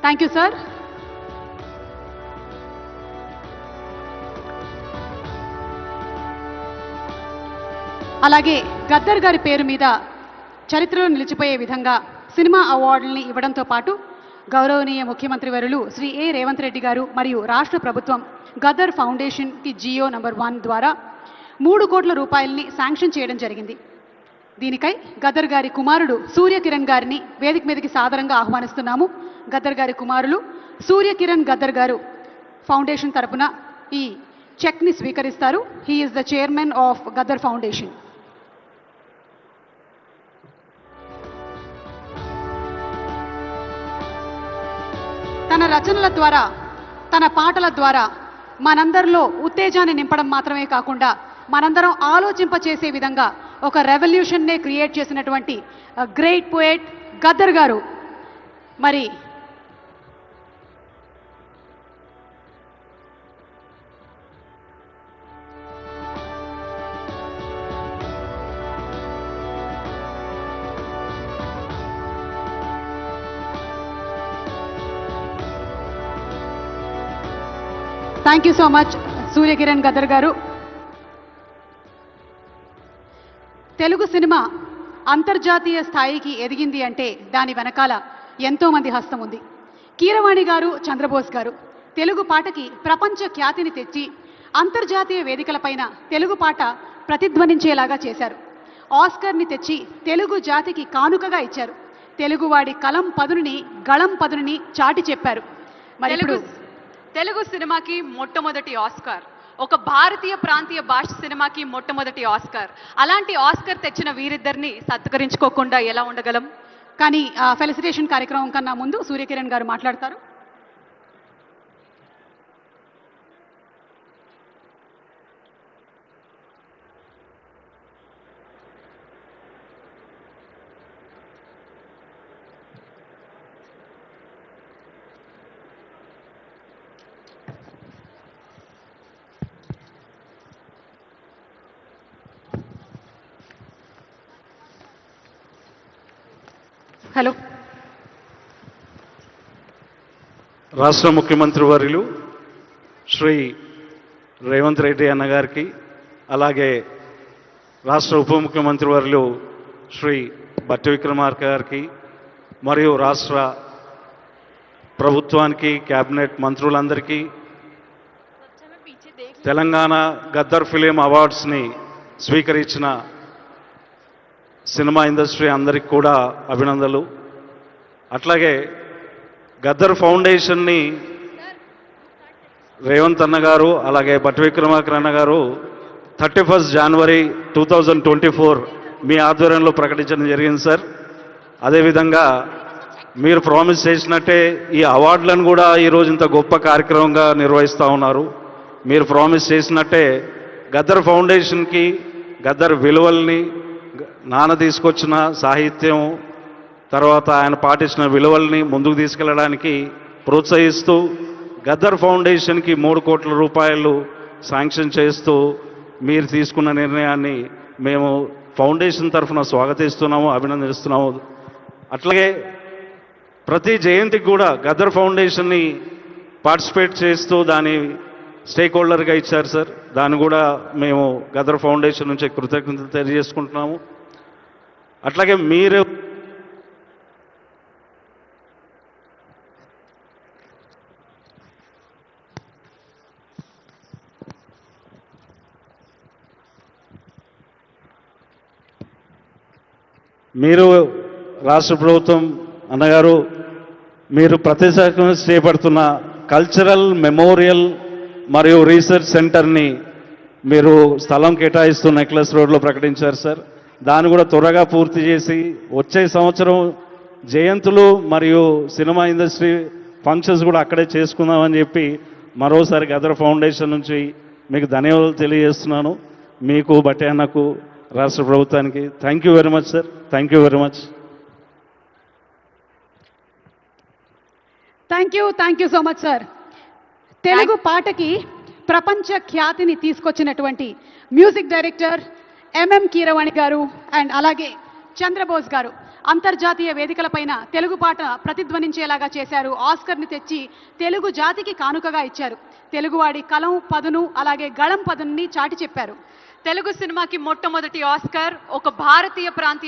Thank you sir. అలాగే గద్దర్ గారి పేరు మీద చరిత్రలో నిలిచిపోయే విధంగా సినిమా అవార్డుల్ని ఇవ్వడంతో పాటు గౌరవనీయ ముఖ్యమంత్రి వర్యులు శ్రీ ఏ రేవంత్ రెడ్డి గారు మరియు రాష్ట్ర ప్రభుత్వం గద్దర్ ఫౌండేషన్కి జియో నంబర్ 1 ద్వారా 3 కోట్ల రూపాయలని శాంక్షన్ చేయడం జరిగింది. దీనికై గద్దర్ గారి కుమారుడు సూర్యకిరణ్ గారిని వేదిక మీదకి సాదరంగా ఆహ్వానిస్తున్నాము. గద్దర్ గారి కుమారులు సూర్యకిరణ్ గద్దర్ గారు ఫౌండేషన్ తరపున ఈ చెక్ని స్వీకరిస్తారు. He is the chairman of Gaddar foundation. తన రచనల ద్వారా, తన పాటల ద్వారా మనందరిలో ఉత్తేజాన్ని నింపడం మాత్రమే కాకుండా మనందరం ఆలోచింపచేసే విధంగా ఒక రెవల్యూషన్నే క్రియేట్ చేసినటువంటి గ్రేట్ పోయెట్ గద్దర్ గారు మరి thank you so much Surya Kiran Gaddar గారు. తెలుగు సినిమా అంతర్జాతీయ స్థాయికి ఎదిగింది అంటే దాని వెనకాల ఎంతోమంది హస్తం ఉంది. కీరవాణి గారు, చంద్రబోస్ గారు తెలుగు పాటకి ప్రపంచ ఖ్యాతిని తెచ్చి అంతర్జాతీయ వేదికలపైన తెలుగు పాట ప్రతిధ్వనించేలాగా చేశారు. ఆస్కర్ని తెచ్చి తెలుగు జాతికి కానుకగా ఇచ్చారు. తెలుగువాడి కలం పదుని, గళం పదుని చాటి చెప్పారు. మరి తెలుగు సినిమాకి మొట్టమొదటి ఆస్కార్, ఒక భారతీయ ప్రాంతీయ భాష సినిమాకి మొట్టమొదటి ఆస్కార్. అలాంటి ఆస్కార్ తెచ్చిన వీరిద్దరిని సత్కరించుకోకుండా ఎలా ఉండగలం? కానీ ఫెలిసిటేషన్ కార్యక్రమం కన్నా ముందు సూర్యకిరణ్ గారు మాట్లాడతారు. హలో. రాష్ట్ర ముఖ్యమంత్రి వర్యులు శ్రీ రేవంత్ రెడ్డి అన్నగారికి, అలాగే రాష్ట్ర ఉప ముఖ్యమంత్రి వర్యులు శ్రీ బట్టి విక్రమార్క గారికి, మరియు రాష్ట్ర ప్రభుత్వానికి, క్యాబినెట్ మంత్రులందరికీ, తెలంగాణ గద్దర్ ఫిలిం అవార్డ్స్ని స్వీకరించిన సినిమా ఇండస్ట్రీ అందరికి కూడా అభినందనలు. అట్లాగే గద్దర్ ఫౌండేషన్ని రేవంత్ అన్న గారు, అలాగే బట్టి విక్రమార్క అన్న గారు 31 జనవరి 2024 మీ ఆధ్వర్యంలో ప్రకటించడం జరిగింది సార్. అదేవిధంగా మీరు ప్రామిస్ చేసినట్టే ఈ అవార్డులను కూడా ఈరోజు ఇంత గొప్ప కార్యక్రమంగా నిర్వహిస్తూ ఉన్నారు. మీరు ప్రామిస్ చేసినట్టే గద్దర్ ఫౌండేషన్కి గద్దర్ విలువల్ని, నాన్న తీసుకొచ్చిన సాహిత్యం, తర్వాత ఆయన పాటించిన విలువల్ని ముందుకు తీసుకెళ్ళడానికి ప్రోత్సహిస్తూ గద్దర్ ఫౌండేషన్కి 3 కోట్ల రూపాయలు శాంక్షన్ చేస్తూ మీరు తీసుకున్న నిర్ణయాన్ని మేము ఫౌండేషన్ తరఫున స్వాగతిస్తున్నాము, అభినందిస్తున్నాము. అట్లాగే ప్రతి జయంతికి కూడా గద్దర్ ఫౌండేషన్ని పార్టిసిపేట్ చేస్తూ దాని స్టేక్ హోల్డర్గా ఇచ్చారు సార్. దాన్ని కూడా మేము గద్దర్ ఫౌండేషన్ నుంచి కృతజ్ఞతలు తెలియజేసుకుంటున్నాము. అట్లాగే మీరు రాష్ట్ర ప్రభుత్వం అన్నగారు మీరు ప్రతిష్టాత్మకంగా చేపడుతున్న కల్చరల్, మెమోరియల్ మరియు రీసెర్చ్ సెంటర్ని మీరు స్థలం కేటాయిస్తూ నెక్లెస్ రోడ్లో ప్రకటించారు సార్. దాన్ని కూడా త్వరగా పూర్తి చేసి వచ్చే సంవత్సరం జయంతులు మరియు సినిమా ఇండస్ట్రీ ఫంక్షన్స్ కూడా అక్కడే చేసుకుందామని చెప్పి మరోసారి గద్దర్ ఫౌండేషన్ నుంచి మీకు ధన్యవాదాలు తెలియజేస్తున్నాను. మీకు బట్టి అన్నకు, రాష్ట్ర ప్రభుత్వానికి thank you very much sir. Thank you very much. Thank you so much sir. Telugu పాటకి ప్రపంచ ఖ్యాతిని తీసుకొచ్చినటువంటి మ్యూజిక్ డైరెక్టర్ ఎంఎం కీరవాణి గారు అండ్ అలాగే చంద్రబోస్ గారు అంతర్జాతీయ వేదికలపైన తెలుగు పాట ప్రతిధ్వనించేలాగా చేశారు. ఆస్కర్ని తెచ్చి తెలుగు జాతికి కానుకగా ఇచ్చారు. తెలుగువాడి కలం పదును అలాగే గళం పదుని చాటి చెప్పారు. తెలుగు సినిమాకి మొట్టమొదటి ఆస్కార్ ఒక భారతీయ ప్రాంతీయ